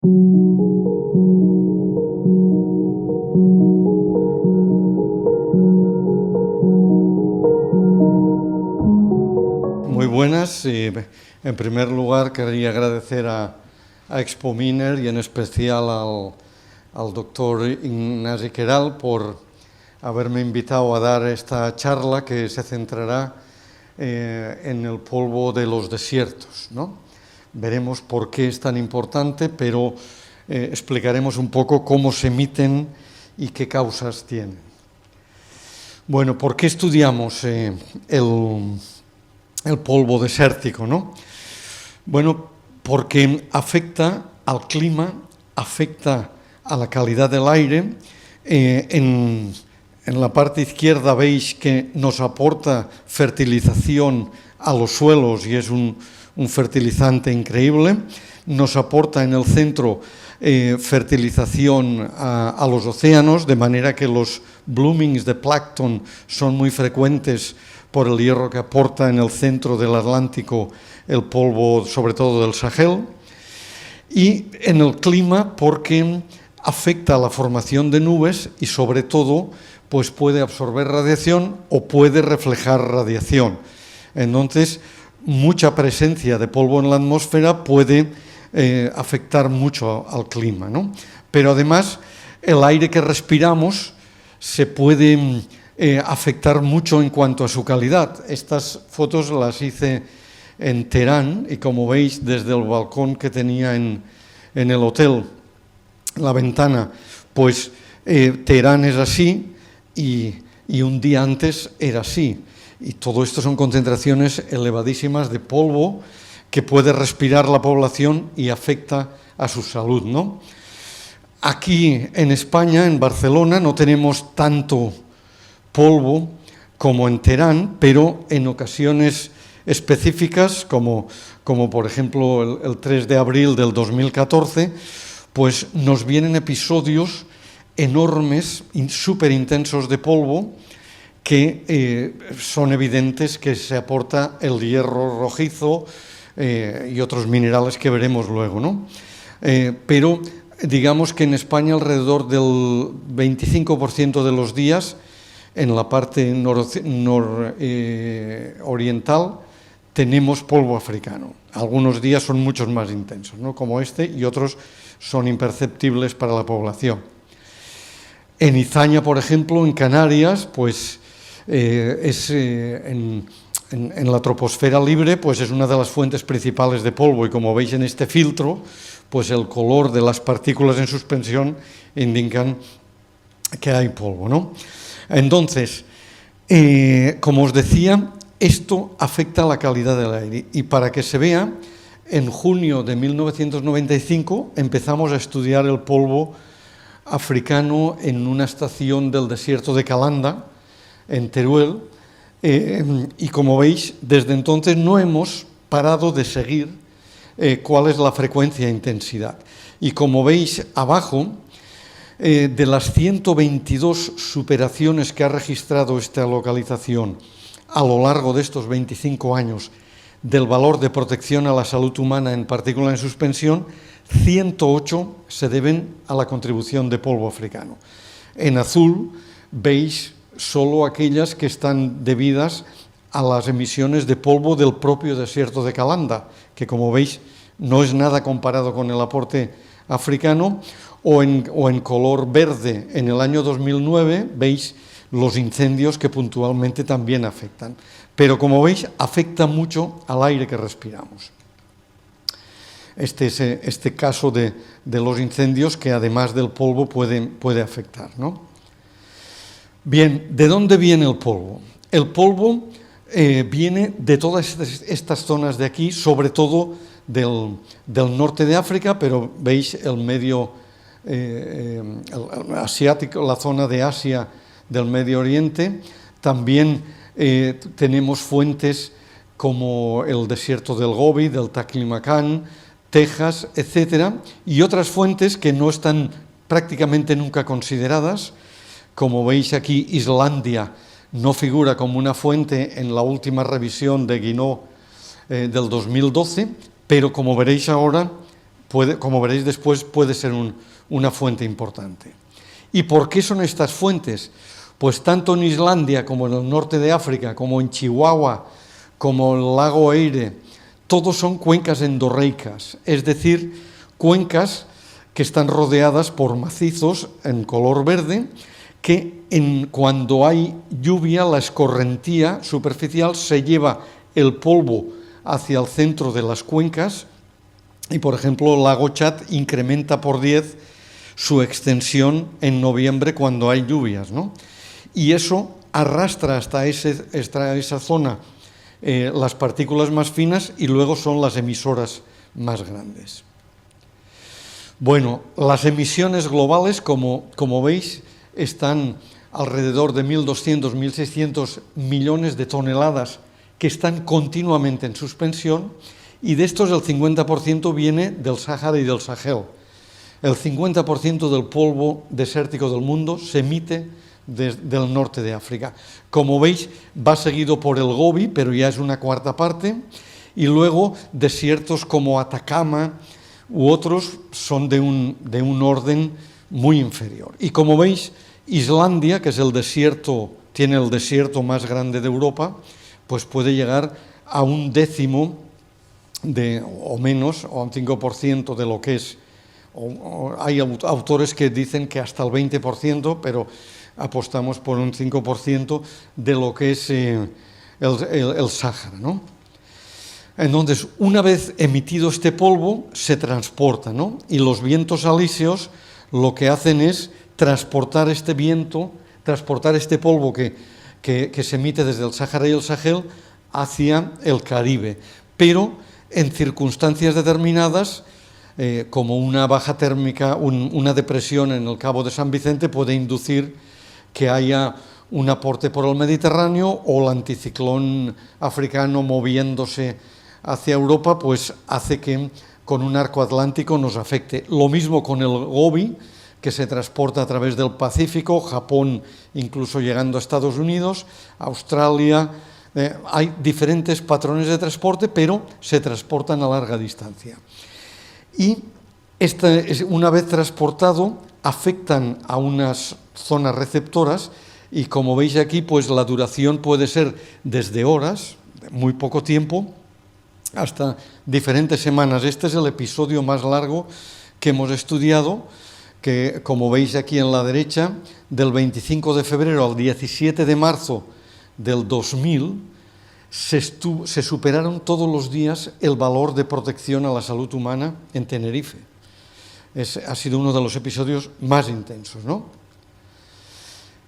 Muy buenas. En primer lugar, quería agradecer a Expo Miner y en especial al doctor Ignasi Queralt por haberme invitado a dar esta charla que se centrará en el polvo de los desiertos, ¿no? Veremos por qué es tan importante, pero explicaremos un poco cómo se emiten y qué causas tienen. Bueno, ¿por qué estudiamos el polvo desértico, ¿no? Bueno, porque afecta al clima, afecta a la calidad del aire. En la parte izquierda veis que nos aporta fertilización a los suelos y es un fertilizante increíble. Nos aporta en el centro fertilización a los océanos, de manera que los bloomings de plancton son muy frecuentes por el hierro que aporta en el centro del Atlántico el polvo, sobre todo del Sahel. Y en el clima porque afecta a la formación de nubes y sobre todo pues puede absorber radiación o puede reflejar radiación. Entonces, mucha presencia de polvo en la atmósfera puede afectar mucho al clima, ¿no? Pero además, el aire que respiramos se puede afectar mucho en cuanto a su calidad. Estas fotos las hice en Teherán y como veis desde el balcón que tenía en el hotel, la ventana, pues Teherán es así y un día antes era así. Y todo esto son concentraciones elevadísimas de polvo que puede respirar la población y afecta a su salud, ¿no? Aquí en España, en Barcelona, no tenemos tanto polvo como en Teherán, pero en ocasiones específicas, como por ejemplo el 3 de abril del 2014, pues nos vienen episodios enormes, súper intensos de polvo, que son evidentes que se aporta el hierro rojizo y otros minerales que veremos luego, ¿no? Pero digamos que en España alrededor del 25% de los días, en la parte nororiental, tenemos polvo africano. Algunos días son muchos más intensos, ¿no? Como este, y otros son imperceptibles para la población. En Izaña, por ejemplo, en Canarias, pues en la troposfera libre, pues es una de las fuentes principales de polvo, y como veis en este filtro, pues el color de las partículas en suspensión indican que hay polvo, ¿no? Entonces, como os decía, esto afecta a la calidad del aire, y para que se vea, en junio de 1995 empezamos a estudiar el polvo africano en una estación del desierto de Calanda, en Teruel, y como veis, desde entonces no hemos parado de seguir cuál es la frecuencia e intensidad. Y como veis abajo, de las 122 superaciones que ha registrado esta localización a lo largo de estos 25 años del valor de protección a la salud humana en partícula en suspensión, 108 se deben a la contribución de polvo africano. En azul veis solo aquellas que están debidas a las emisiones de polvo del propio desierto de Calanda, que como veis no es nada comparado con el aporte africano, o en color verde. En el año 2009 veis los incendios que puntualmente también afectan, pero como veis afecta mucho al aire que respiramos. Este caso de los incendios que además del polvo puede afectar, ¿no? Bien, ¿de dónde viene el polvo? El polvo viene de todas estas zonas de aquí, sobre todo del norte de África, pero veis el medio asiático, la zona de Asia, del Medio Oriente. También tenemos fuentes como el desierto del Gobi, del Taklamakan, Texas, etcétera, y otras fuentes que no están prácticamente nunca consideradas. Como veis aquí, Islandia no figura como una fuente en la última revisión de Guinaud del 2012, pero como veréis ahora, como veréis después, puede ser una fuente importante. ¿Y por qué son estas fuentes? Pues tanto en Islandia como en el norte de África, como en Chihuahua, como el lago Eire, todos son cuencas endorreicas, es decir, cuencas que están rodeadas por macizos en color verde, que cuando hay lluvia, la escorrentía superficial se lleva el polvo hacia el centro de las cuencas y, por ejemplo, el lago Chad incrementa por 10 su extensión en noviembre cuando hay lluvias, ¿no? Y eso arrastra hasta esa zona las partículas más finas y luego son las emisoras más grandes. Bueno, las emisiones globales, como veis, están alrededor de 1.200, 1.600 millones de toneladas que están continuamente en suspensión, y de estos el 50% viene del Sáhara y del Sahel. El 50% del polvo desértico del mundo se emite del norte de África. Como veis, va seguido por el Gobi, pero ya es una cuarta parte, y luego desiertos como Atacama u otros son de un orden muy inferior. Y como veis, Islandia, que es tiene el desierto más grande de Europa, pues puede llegar a un décimo o menos, o un 5% de lo que es. Hay autores que dicen que hasta el 20%, pero apostamos por un 5% de lo que es el Sáhara, ¿no? Entonces, una vez emitido este polvo, se transporta, ¿no? Y los vientos alisios lo que hacen es transportar este polvo que se emite desde el Sáhara y el Sahel hacia el Caribe, pero en circunstancias determinadas, como una baja térmica, una depresión en el Cabo de San Vicente puede inducir que haya un aporte por el Mediterráneo, o el anticiclón africano moviéndose hacia Europa, pues hace que con un arco atlántico nos afecte. Lo mismo con el Gobi, que se transporta a través del Pacífico, Japón incluso llegando a Estados Unidos, Australia. Hay diferentes patrones de transporte, pero se transportan a larga distancia. Y una vez transportado, afectan a unas zonas receptoras, y como veis aquí, pues la duración puede ser desde horas, muy poco tiempo, hasta diferentes semanas. Este es el episodio más largo que hemos estudiado, que como veis aquí en la derecha, del 25 de febrero al 17 de marzo del 2000, se superaron todos los días el valor de protección a la salud humana en Tenerife. Ha sido uno de los episodios más intensos, ¿no?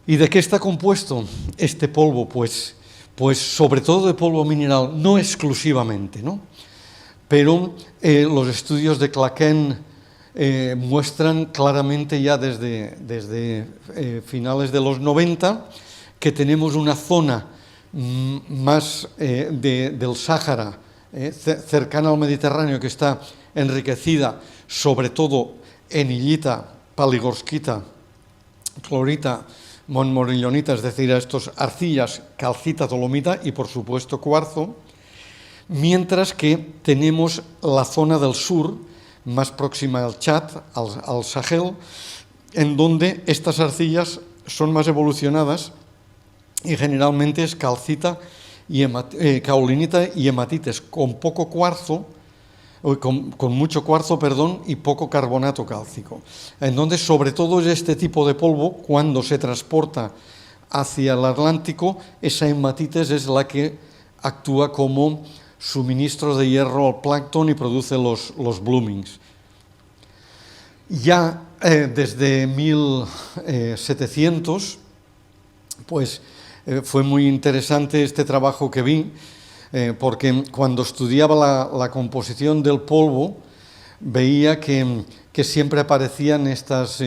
¿Y de qué está compuesto este polvo? Pues sobre todo de polvo mineral, no exclusivamente, ¿no? Pero los estudios de Claquén muestran claramente ya desde finales de los 90 que tenemos una zona más del Sáhara, cercana al Mediterráneo, que está enriquecida sobre todo en illita, paligorskita, clorita, montmorillonita, es decir, a estos arcillas, calcita, dolomita y por supuesto cuarzo, mientras que tenemos la zona del sur, más próxima al Chad, al Sahel, en donde estas arcillas son más evolucionadas y generalmente es calcita y caolinita y hematites, con mucho cuarzo, y poco carbonato cálcico. Entonces, sobre todo es este tipo de polvo, cuando se transporta hacia el Atlántico, esa hematites es la que actúa como suministro de hierro al plancton y produce los bloomings. Ya desde 1700, pues fue muy interesante este trabajo que vi, porque cuando estudiaba la composición del polvo, veía que siempre aparecían estas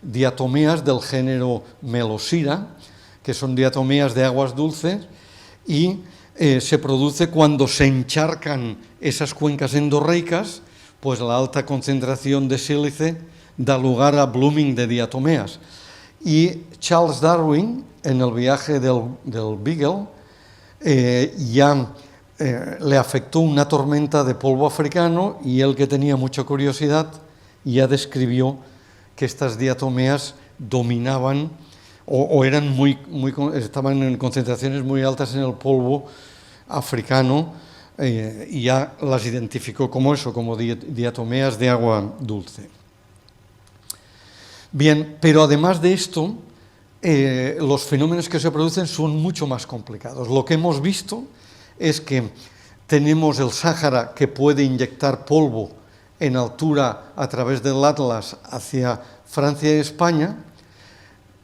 diatomeas del género Melosira, que son diatomeas de aguas dulces, y se produce cuando se encharcan esas cuencas endorreicas, pues la alta concentración de sílice da lugar a blooming de diatomeas. Y Charles Darwin, en el viaje del Beagle, ya le afectó una tormenta de polvo africano y él, que tenía mucha curiosidad, ya describió que estas diatomeas dominaban o eran estaban en concentraciones muy altas en el polvo africano, y ya las identificó como eso, como diatomeas de agua dulce. Bien, pero además de esto, los fenómenos que se producen son mucho más complicados. Lo que hemos visto es que tenemos el Sáhara, que puede inyectar polvo en altura a través del Atlas hacia Francia y España.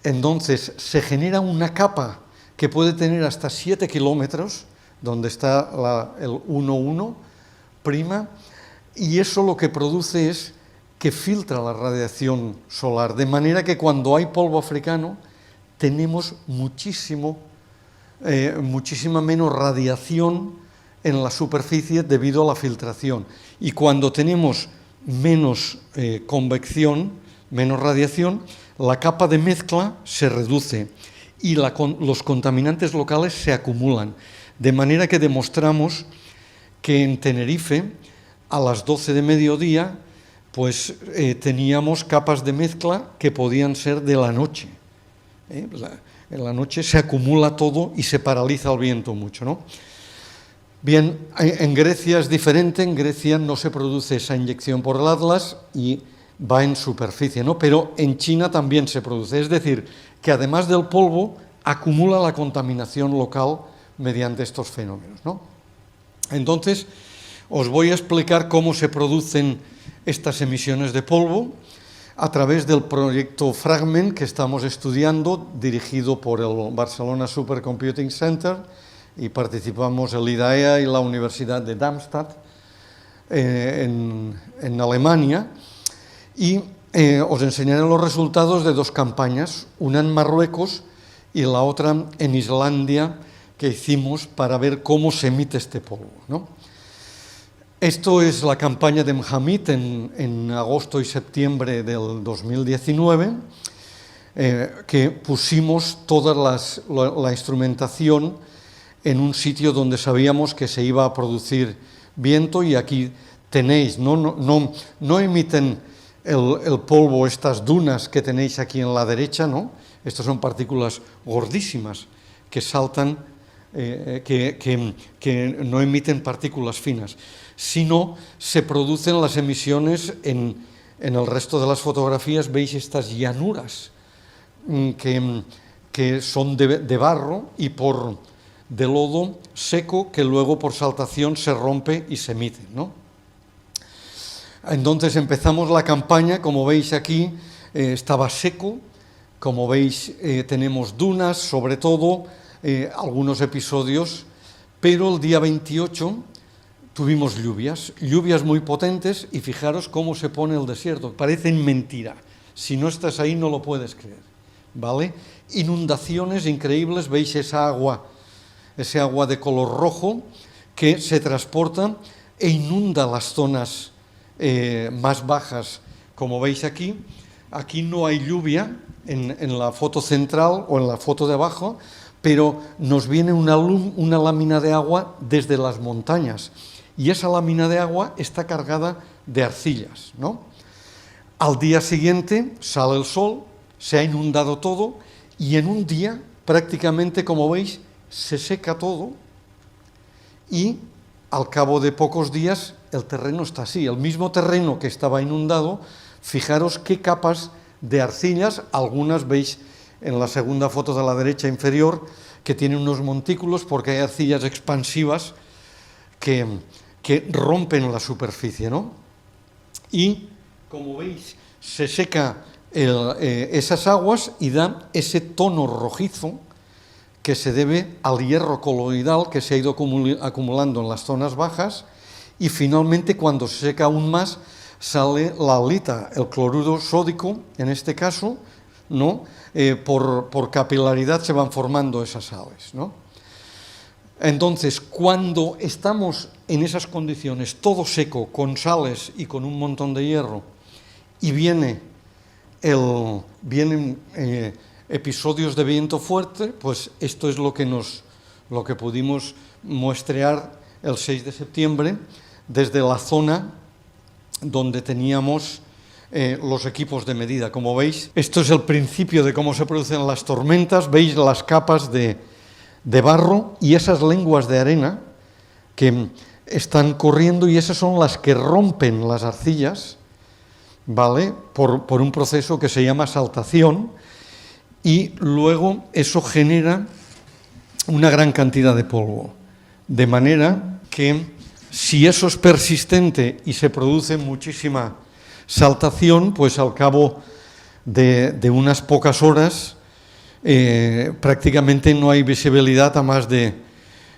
Entonces se genera una capa que puede tener hasta 7 kilómetros, donde está el 1,1', y eso lo que produce es que filtra la radiación solar, de manera que cuando hay polvo africano tenemos muchísima menos radiación en la superficie debido a la filtración. Y cuando tenemos menos convección, menos radiación, la capa de mezcla se reduce y los contaminantes locales se acumulan. De manera que demostramos que en Tenerife, a las 12 de mediodía, pues teníamos capas de mezcla que podían ser de la noche. En la noche se acumula todo y se paraliza el viento mucho, ¿no? Bien, en Grecia es diferente. En Grecia no se produce esa inyección por el Atlas y va en superficie, ¿no? Pero en China también se produce. Es decir, que además del polvo, acumula la contaminación local mediante estos fenómenos, ¿no? Entonces, os voy a explicar cómo se producen estas emisiones de polvo a través del proyecto Fragment que estamos estudiando, dirigido por el Barcelona Supercomputing Center, y participamos el IDAEA y la Universidad de Darmstadt en Alemania, y os enseñaré los resultados de dos campañas, una en Marruecos y la otra en Islandia, que hicimos para ver cómo se emite este polvo, ¿no? Esto es la campaña de Mhamit en agosto y septiembre del 2019, que pusimos toda la instrumentación en un sitio donde sabíamos que se iba a producir viento, y aquí tenéis, no emiten el polvo estas dunas que tenéis aquí en la derecha, ¿no? Estas son partículas gordísimas que saltan, que no emiten partículas finas, sino se producen las emisiones en el resto de las fotografías. Veis estas llanuras que son de barro y de lodo seco, que luego por saltación se rompe y se emite, ¿no? Entonces empezamos la campaña, como veis aquí, estaba seco, como veis tenemos dunas, sobre todo algunos episodios, pero el día 28 tuvimos lluvias muy potentes, y fijaros cómo se pone el desierto, parece mentira, si no estás ahí no lo puedes creer, ¿vale? Inundaciones increíbles, veis ese agua de color rojo que se transporta e inunda las zonas más bajas, como veis aquí. Aquí no hay lluvia en la foto central o en la foto de abajo, pero nos viene una lámina de agua desde las montañas, y esa lámina de agua está cargada de arcillas, ¿no? Al día siguiente sale el sol, se ha inundado todo, y en un día prácticamente, como veis, se seca todo, y al cabo de pocos días el terreno está así, el mismo terreno que estaba inundado. Fijaros qué capas de arcillas, algunas veis en la segunda foto de la derecha inferior, que tienen unos montículos porque hay arcillas expansivas que rompen la superficie, ¿no? Y, como veis, se seca esas aguas y da ese tono rojizo que se debe al hierro coloidal que se ha ido acumulando en las zonas bajas, y finalmente, cuando se seca aún más, sale la halita, el cloruro sódico, en este caso, ¿no? Por capilaridad se van formando esas sales, ¿no? Entonces, cuando estamos en esas condiciones, todo seco, con sales y con un montón de hierro, y vienen episodios de viento fuerte, pues esto es lo que pudimos muestrear el 6 de septiembre desde la zona donde teníamos los equipos de medida. Como veis, esto es el principio de cómo se producen las tormentas. Veis las capas de barro y esas lenguas de arena que están corriendo, y esas son las que rompen las arcillas, ¿vale? Por un proceso que se llama saltación, y luego eso genera una gran cantidad de polvo. De manera que si eso es persistente y se produce muchísima saltación, pues al cabo de unas pocas horas prácticamente no hay visibilidad a más de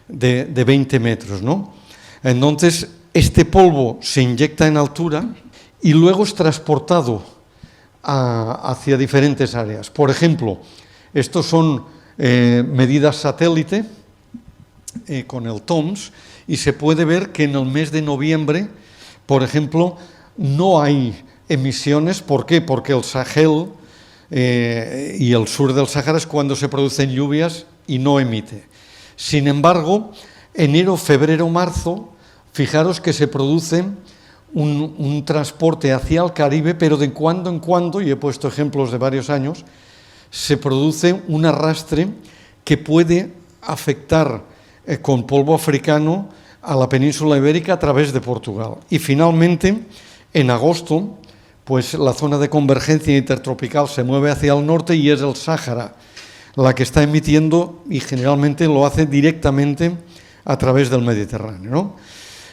20 metros, ¿no? Entonces, este polvo se inyecta en altura y luego es transportado hacia diferentes áreas. Por ejemplo, estos son medidas satélite con el TOMS, y se puede ver que en el mes de noviembre, por ejemplo, no hay emisiones. ¿Por qué? Porque el Sahel y el sur del Sahara es cuando se producen lluvias y no emite. Sin embargo, enero, febrero, marzo, fijaros que se produce un transporte hacia el Caribe, pero de cuando en cuando, y he puesto ejemplos de varios años, se produce un arrastre que puede afectar con polvo africano a la península ibérica a través de Portugal. Y finalmente, en agosto, pues la zona de convergencia intertropical se mueve hacia el norte y es el Sáhara la que está emitiendo, y generalmente lo hace directamente a través del Mediterráneo, ¿no?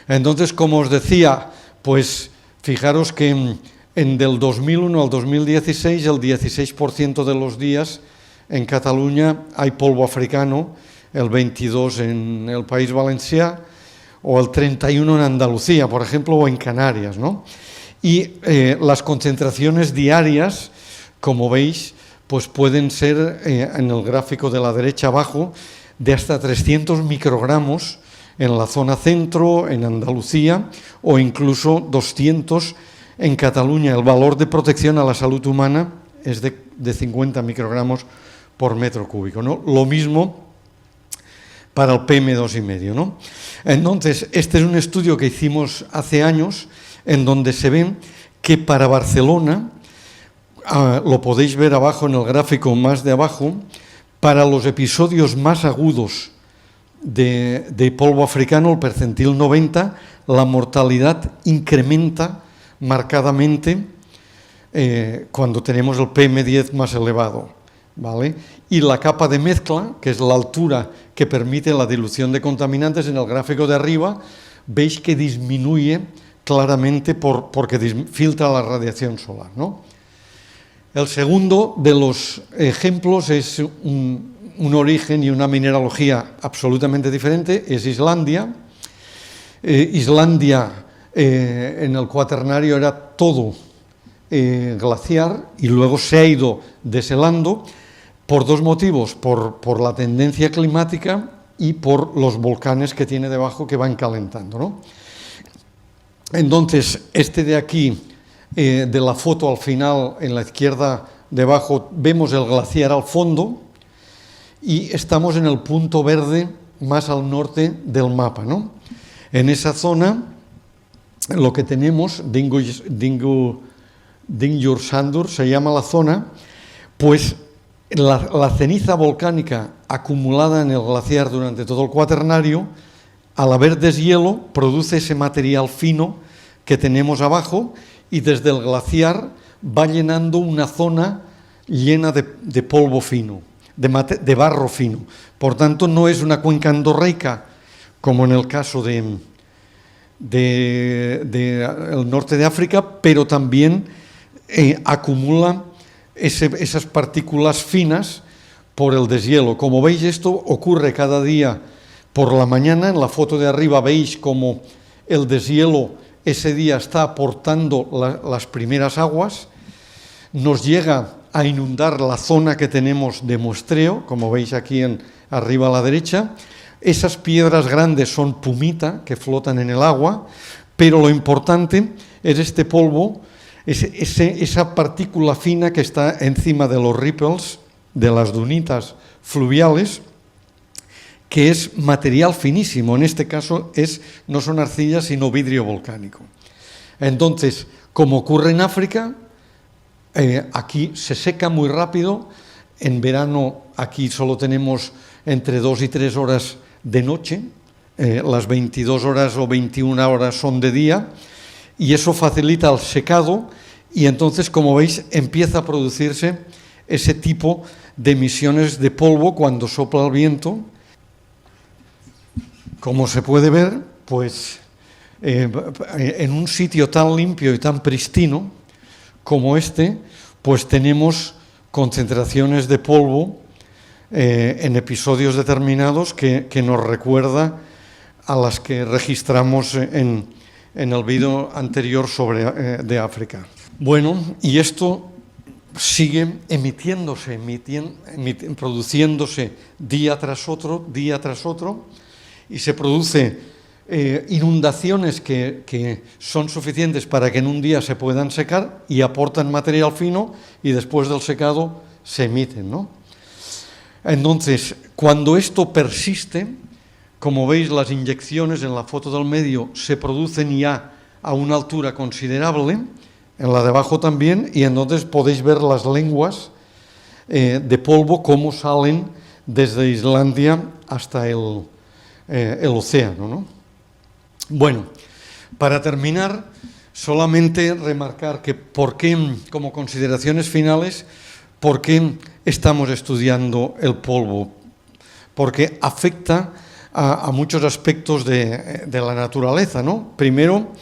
Entonces, como os decía, pues fijaros que del 2001 al 2016 el 16% de los días en Cataluña hay polvo africano, el 22% en el País Valencià, o el 31% en Andalucía, por ejemplo, o en Canarias, ¿no? Y las concentraciones diarias, como veis, pues pueden ser, en el gráfico de la derecha abajo, de hasta 300 microgramos en la zona centro, en Andalucía, o incluso 200 en Cataluña. El valor de protección a la salud humana es de 50 microgramos por metro cúbico, ¿no? Lo mismo para el PM2,5, ¿no? Entonces, este es un estudio que hicimos hace años, en donde se ve que para Barcelona, lo podéis ver abajo en el gráfico más de abajo, para los episodios más agudos de polvo africano, el percentil 90, la mortalidad incrementa marcadamente cuando tenemos el PM10 más elevado, ¿vale? Y la capa de mezcla, que es la altura que permite la dilución de contaminantes, en el gráfico de arriba veis que disminuye claramente porque filtra la radiación solar, ¿no? El segundo de los ejemplos es un origen y una mineralogía absolutamente diferente, es Islandia. Islandia en el Cuaternario era todo glaciar, y luego se ha ido deshelando por dos motivos: por la tendencia climática y por los volcanes que tiene debajo que van calentando, ¿no? Entonces, este de aquí, de la foto al final, en la izquierda debajo, vemos el glaciar al fondo y estamos en el punto verde más al norte del mapa, ¿no? En esa zona lo que tenemos, Dingjur-Sandur se llama la zona, pues la ceniza volcánica acumulada en el glaciar durante todo el Cuaternario, al haber deshielo, produce ese material fino que tenemos abajo, y desde el glaciar va llenando una zona llena de polvo fino, de barro fino. Por tanto, no es una cuenca endorreica, como en el caso del norte de África, pero también acumula esas partículas finas por el deshielo. Como veis, esto ocurre cada día por la mañana. En la foto de arriba veis como el deshielo ese día está aportando las primeras aguas, nos llega a inundar la zona que tenemos de muestreo, como veis aquí arriba a la derecha. Esas piedras grandes son pumita, que flotan en el agua, pero lo importante es este polvo, esa partícula fina que está encima de los ripples, de las dunitas fluviales, que es material finísimo. En este caso no son arcillas, sino vidrio volcánico. Entonces, como ocurre en África, aquí se seca muy rápido. En verano aquí solo tenemos entre 2 y 3 horas de noche, las 22 horas o 21 horas son de día, y eso facilita el secado, y entonces, como veis, empieza a producirse ese tipo de emisiones de polvo cuando sopla el viento. Como se puede ver, pues en un sitio tan limpio y tan pristino como este, pues tenemos concentraciones de polvo en episodios determinados que nos recuerda a las que registramos en el vídeo anterior de África. Bueno, y esto sigue produciéndose día tras otro, y se produce inundaciones que son suficientes para que en un día se puedan secar y aportan material fino, y después del secado se emiten, ¿no? Entonces, cuando esto persiste, como veis, las inyecciones en la foto del medio se producen ya a una altura considerable, en la de abajo también, y entonces podéis ver las lenguas de polvo cómo salen desde Islandia hasta el océano, ¿no? Bueno, para terminar, solamente remarcar que como consideraciones finales, ¿por qué estamos estudiando el polvo? Porque afecta a muchos aspectos de la naturaleza, ¿no? Primero,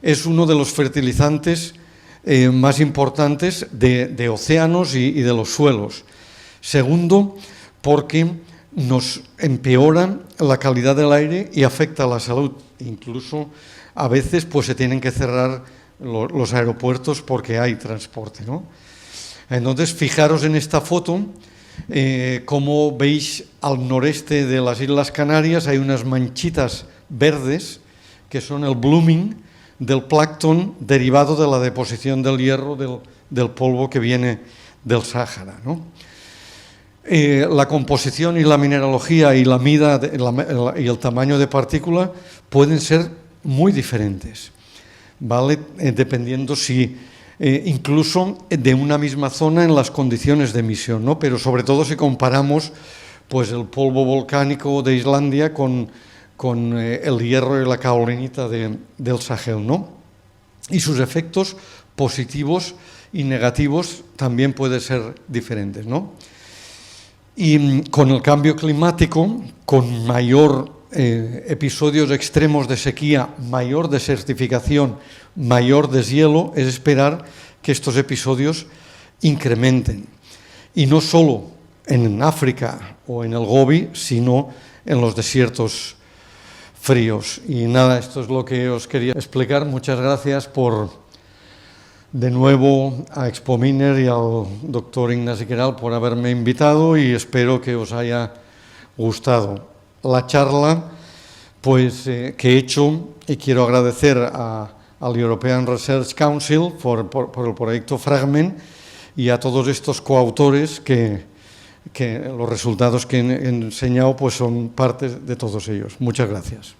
es uno de los fertilizantes más importantes de océanos y de los suelos. Segundo, porque nos empeora la calidad del aire y afecta a la salud. Incluso a veces pues se tienen que cerrar los aeropuertos porque hay transporte, ¿no? Entonces, fijaros en esta foto, como veis al noreste de las Islas Canarias hay unas manchitas verdes que son el blooming del plancton derivado de la deposición del hierro del polvo que viene del Sáhara, ¿no? La composición y la mineralogía y la mida y el tamaño de partícula pueden ser muy diferentes, ¿vale? Dependiendo incluso de una misma zona en las condiciones de emisión, ¿no? Pero sobre todo si comparamos pues el polvo volcánico de Islandia con el hierro y la kaolinita del Sahel, ¿no? Y sus efectos positivos y negativos también pueden ser diferentes, ¿no? Y con el cambio climático, con mayor episodios extremos de sequía, mayor desertificación, mayor deshielo, es esperar que estos episodios incrementen. Y no solo en África o en el Gobi, sino en los desiertos fríos. Y nada, esto es lo que os quería explicar. Muchas gracias de nuevo a Expominer y al doctor Ignasi Queralt por haberme invitado, y espero que os haya gustado la charla pues, que he hecho, y quiero agradecer al European Research Council por el proyecto Fragment y a todos estos coautores que los resultados que he enseñado pues, son parte de todos ellos. Muchas gracias.